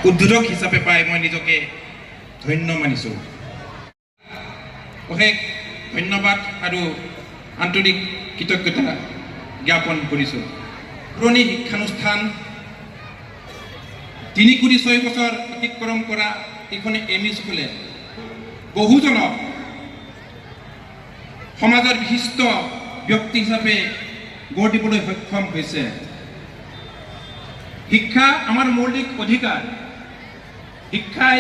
উদ্বোধক হিচাপে পাই মই নিজকে ধন্য মানিছোঁ। অশেষ ধন্যবাদ আৰু আন্তৰিক কৃতজ্ঞতা জ্ঞাপন কৰিছোঁ। পুৰণি শিক্ষানুষ্ঠান 3 কোটি 6 বছৰ অতিক্ৰম কৰা এইখন এম ই স্কুলে বহুজনক সমাজৰ বিশিষ্ট ব্যক্তি হিচাপে গঢ় দিবলৈ সক্ষম হৈছে। শিক্ষা আমাৰ মৌলিক অধিকাৰ। শিক্ষাই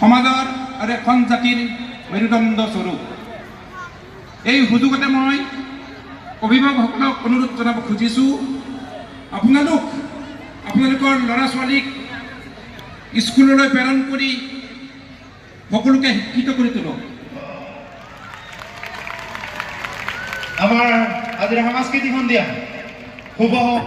সমাজৰ আৰু এখন জাতিৰ মেৰুদণ্ড স্বৰূপ। এই সুযোগতে মই অভিভাৱকসকলক অনুৰোধ জনাব খুজিছোঁ, আপোনালোকৰ ল'ৰা ছোৱালীক স্কুললৈ প্ৰেৰণ কৰি সকলোকে শিক্ষিত কৰি তোলক। আমাৰ আজিৰ সাংস্কৃতিক সন্ধিয়া শুভ হওক।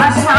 আশা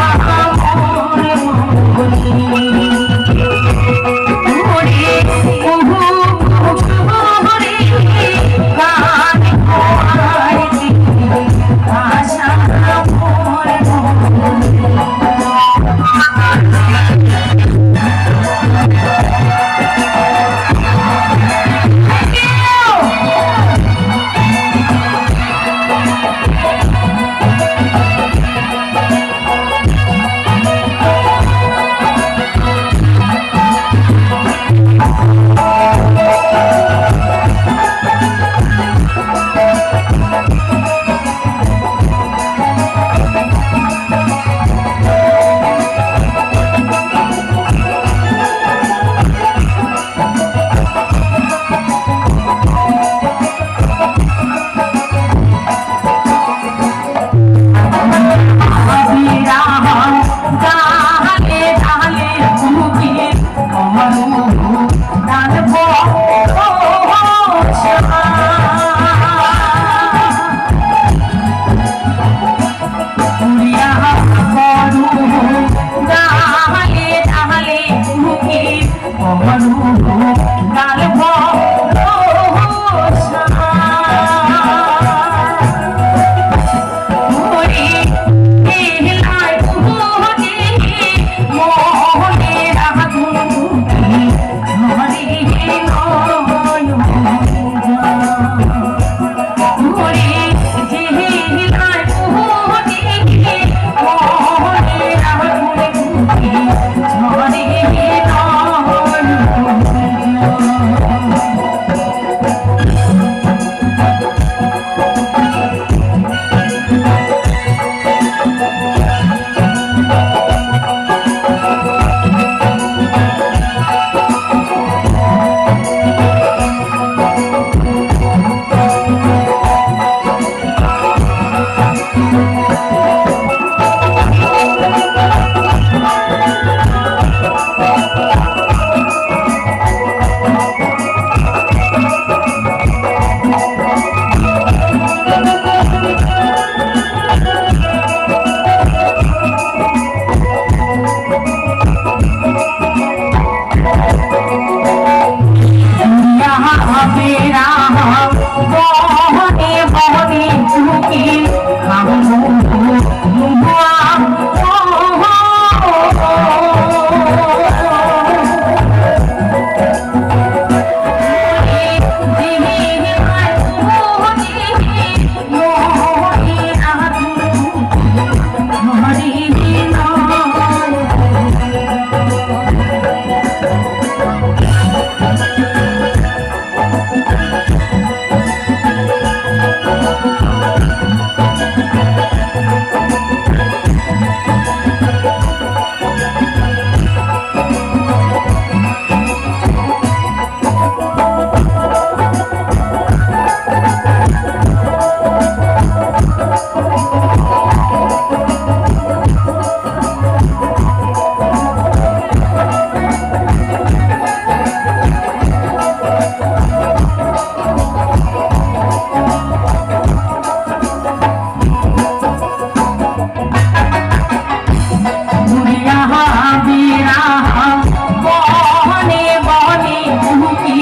বহনে বহনে বুকি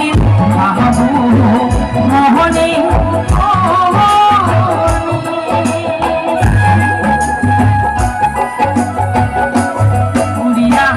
বাবু মোহনে উড়িয়া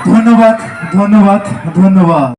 ধন্যবাদ ধন্যবাদ ধন্যবাদ।